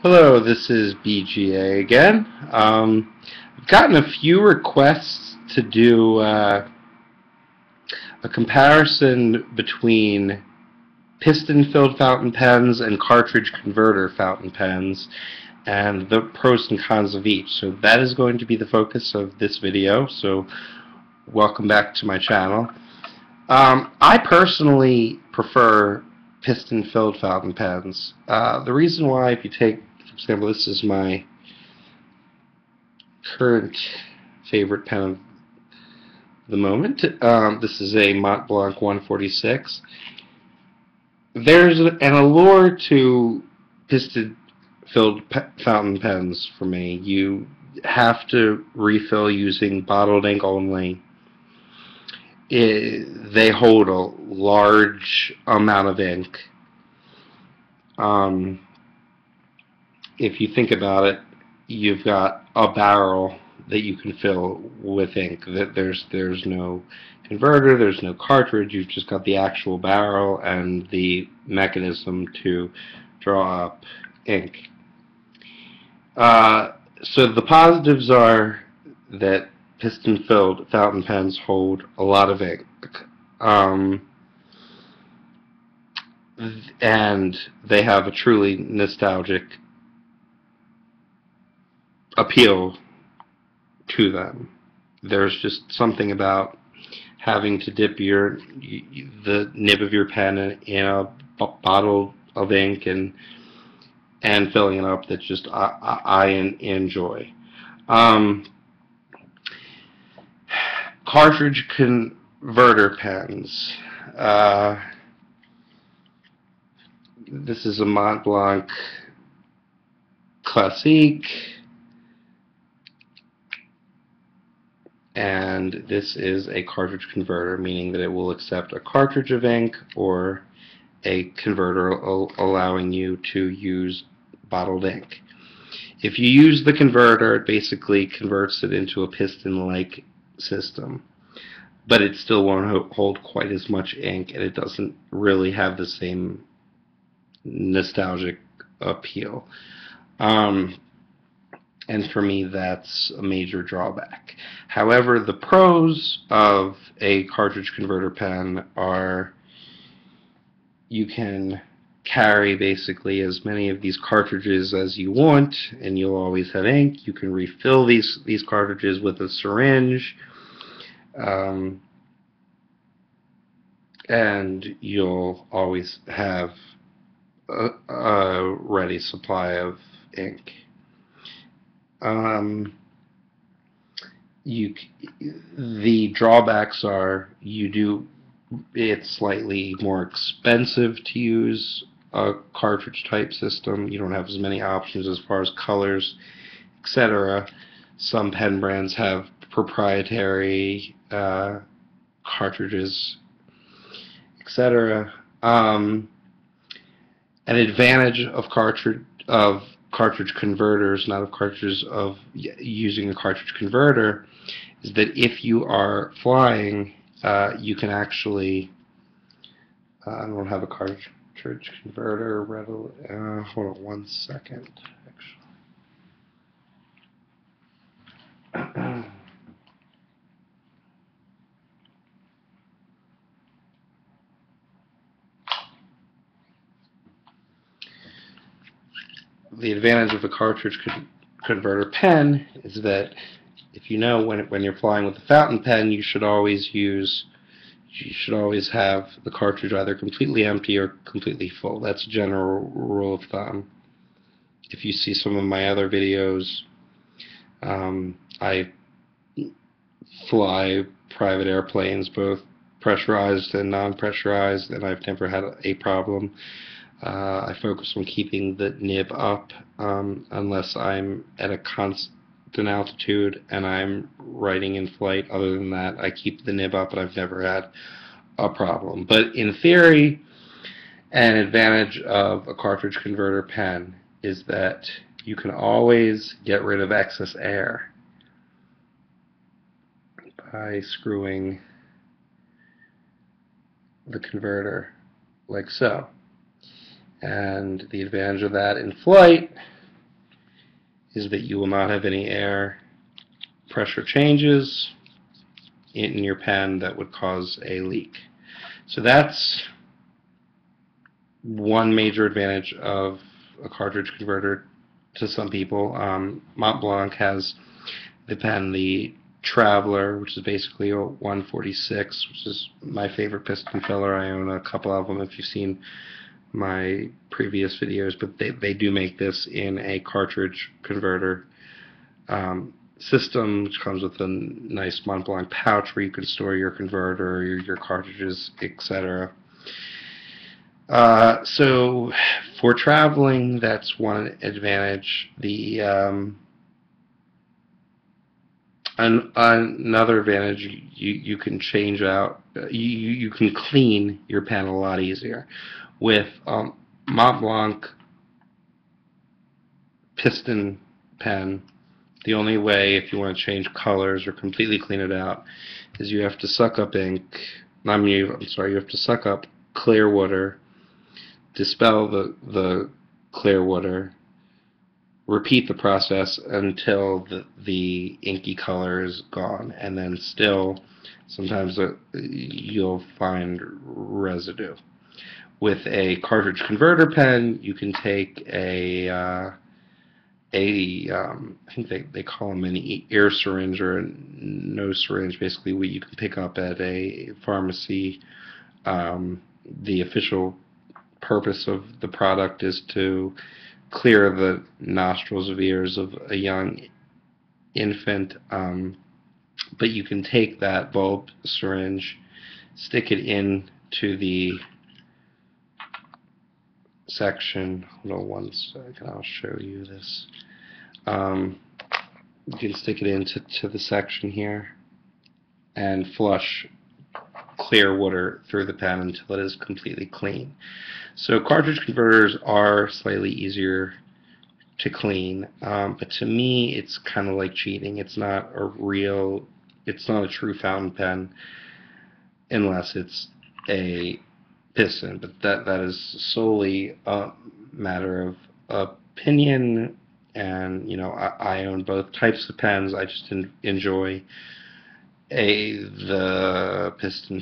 Hello, this is BGA again. I've gotten a few requests to do a comparison between piston-filled fountain pens and cartridge-converter fountain pens and the pros and cons of each. So that is going to be the focus of this video, so welcome back to my channel. I personally prefer piston-filled fountain pens. The reason why, if you take, for example, this is my current favorite pen of the moment. This is a Mont Blanc 146. There's an allure to piston-filled fountain pens for me. You have to refill using bottled ink only. They hold a large amount of ink. If you think about it, you've got a barrel that you can fill with ink. There's no converter, there's no cartridge, you've just got the actual barrel and the mechanism to draw up ink. So the positives are that piston-filled fountain pens hold a lot of ink, and they have a truly nostalgic appeal to them. There's just something about having to dip the nib of your pen in a bottle of ink and filling it up that just I enjoy. Cartridge converter pens. This is a Mont Blanc Classique, and this is a cartridge converter, meaning that it will accept a cartridge of ink or a converter allowing you to use bottled ink. If you use the converter, it basically converts it into a piston-like system, but it still won't hold quite as much ink, and it doesn't really have the same nostalgic appeal. And for me, that's a major drawback. However, the pros of a cartridge converter pen are you can carry basically as many of these cartridges as you want, and you'll always have ink. You can refill these cartridges with a syringe, and you'll always have a ready supply of ink. The drawbacks are it's slightly more expensive to use a cartridge type system. You don't have as many options as far as colors, etc. Some pen brands have proprietary cartridges, etc. An advantage of cartridge converters, not of cartridges, of using a cartridge converter, is that if you are flying, you can actually, I don't have a cartridge converter readily, hold on one second, actually. The advantage of a cartridge converter pen is that if you know when you're flying with a fountain pen, you should always have the cartridge either completely empty or completely full. That's a general rule of thumb. If you see some of my other videos, I fly private airplanes, both pressurized and non-pressurized, and I've never had a problem. I focus on keeping the nib up unless I'm at a constant altitude and I'm riding in flight. Other than that, I keep the nib up, and I've never had a problem. But in theory, an advantage of a cartridge converter pen is that you can always get rid of excess air by screwing the converter like so. And the advantage of that in flight is that you will not have any air pressure changes in your pen that would cause a leak. So that's one major advantage of a cartridge converter to some people. Mont Blanc has the pen, the Traveler, which is basically a 146, which is my favorite piston filler. I own a couple of them if you've seen my previous videos, but they do make this in a cartridge converter system, which comes with a nice Mont Blanc pouch where you can store your converter, your cartridges, etc. So for traveling, that's one advantage. Another advantage, you can change out, you can clean your pen a lot easier. With Mont Blanc Piston pen, the only way if you want to change colors or completely clean it out is you have to suck up ink. I'm sorry, you have to suck up clear water, dispel the clear water, repeat the process until the inky color is gone, and then still sometimes you'll find residue. With a cartridge converter pen, you can take I think they call them an ear syringe or a nose syringe, basically what you can pick up at a pharmacy. The official purpose of the product is to clear the nostrils of ears of a young infant, but you can take that bulb syringe, stick it into the section. Hold on one second, I'll show you this. You can stick it into the section here and flush clear water through the pen until it is completely clean. So cartridge converters are slightly easier to clean, but to me it's kind of like cheating. It's not a true fountain pen unless it's a piston, but that is solely a matter of opinion. And I own both types of pens. I just enjoy the piston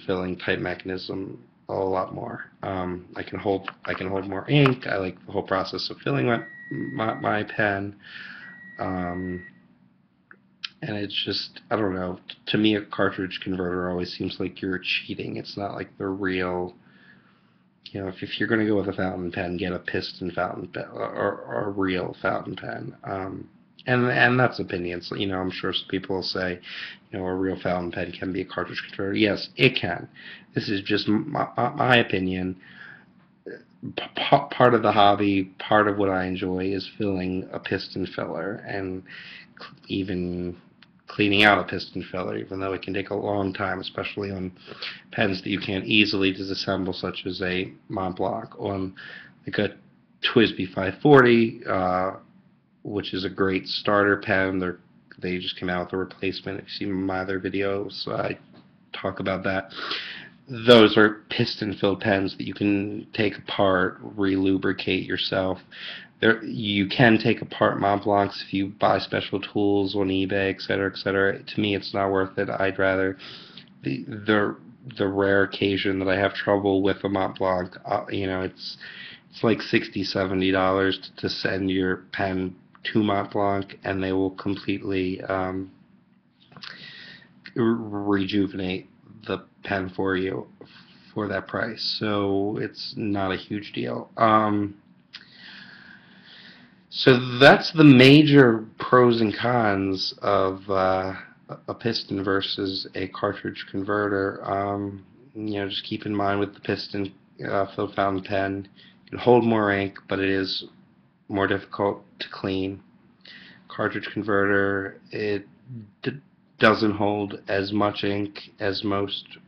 filling type mechanism a lot more. I can hold more ink. I like the whole process of filling my pen. And it's just, I don't know, to me a cartridge converter always seems like you're cheating. It's not like the real, if you're going to go with a fountain pen, get a piston fountain pen or a real fountain pen. And that's opinions. I'm sure some people will say, a real fountain pen can be a cartridge converter. Yes, it can. This is just my opinion. Part of the hobby, part of what I enjoy is filling a piston filler and even cleaning out a piston filler, even though it can take a long time, especially on pens that you can't easily disassemble, such as a Mont Blanc or like a TWSBI 540, which is a great starter pen. They just came out with a replacement. If you see my other videos, I talk about that. Those are piston-filled pens that you can take apart, re-lubricate yourself. You can take apart Mont Blancs if you buy special tools on eBay, etc., etc. To me, it's not worth it. I'd rather the rare occasion that I have trouble with a Mont Blanc, it's like $60–70 to send your pen to Mont Blanc, and they will completely rejuvenate the pen for you for that price. So it's not a huge deal. So that's the major pros and cons of a piston versus a cartridge converter. Just keep in mind with the piston filled fountain pen, you can hold more ink, but it is more difficult to clean. Cartridge converter, it doesn't hold as much ink as most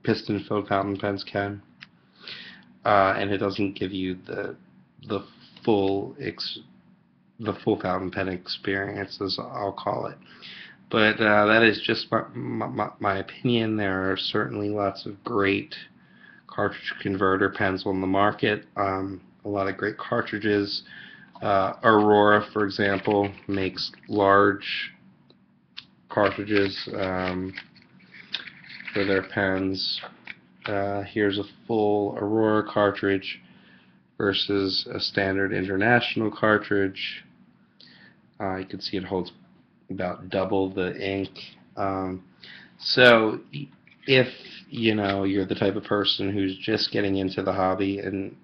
piston filled fountain pens can, and it doesn't give you the full fountain pen experience, as I'll call it. But that is just my opinion. There are certainly lots of great cartridge converter pens on the market. A lot of great cartridges. Aurora, for example, makes large cartridges for their pens. Here's a full Aurora cartridge versus a standard international cartridge. You can see it holds about double the ink. So if you're the type of person who's just getting into the hobby and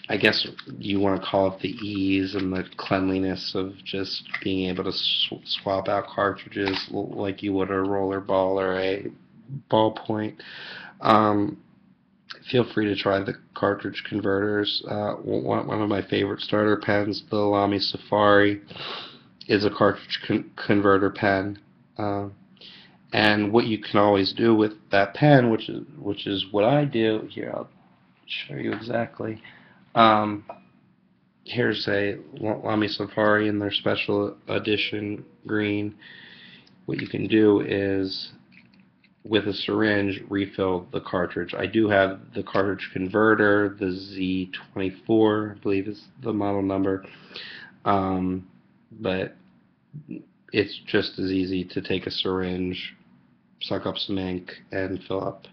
I guess you want to call it the ease and the cleanliness of just being able to swap out cartridges like you would a roller ball or a ballpoint. Feel free to try the cartridge converters. One of my favorite starter pens, the Lamy Safari, is a cartridge converter pen. And what you can always do with that pen, which is what I do, here I'll show you exactly. Here's a Lamy Safari in their special edition green. What you can do is, with a syringe, refill the cartridge. I do have the cartridge converter, the Z24, I believe is the model number, but it's just as easy to take a syringe, suck up some ink, and fill up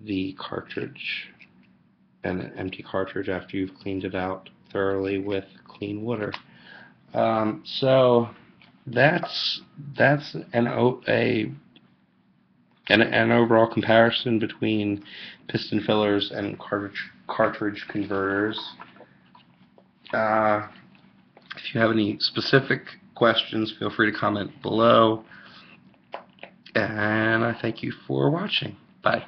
the cartridge, an empty cartridge, after you've cleaned it out thoroughly with clean water. So that's an overall comparison between piston fillers and cartridge converters. If you have any specific questions, feel free to comment below. And I thank you for watching. Bye.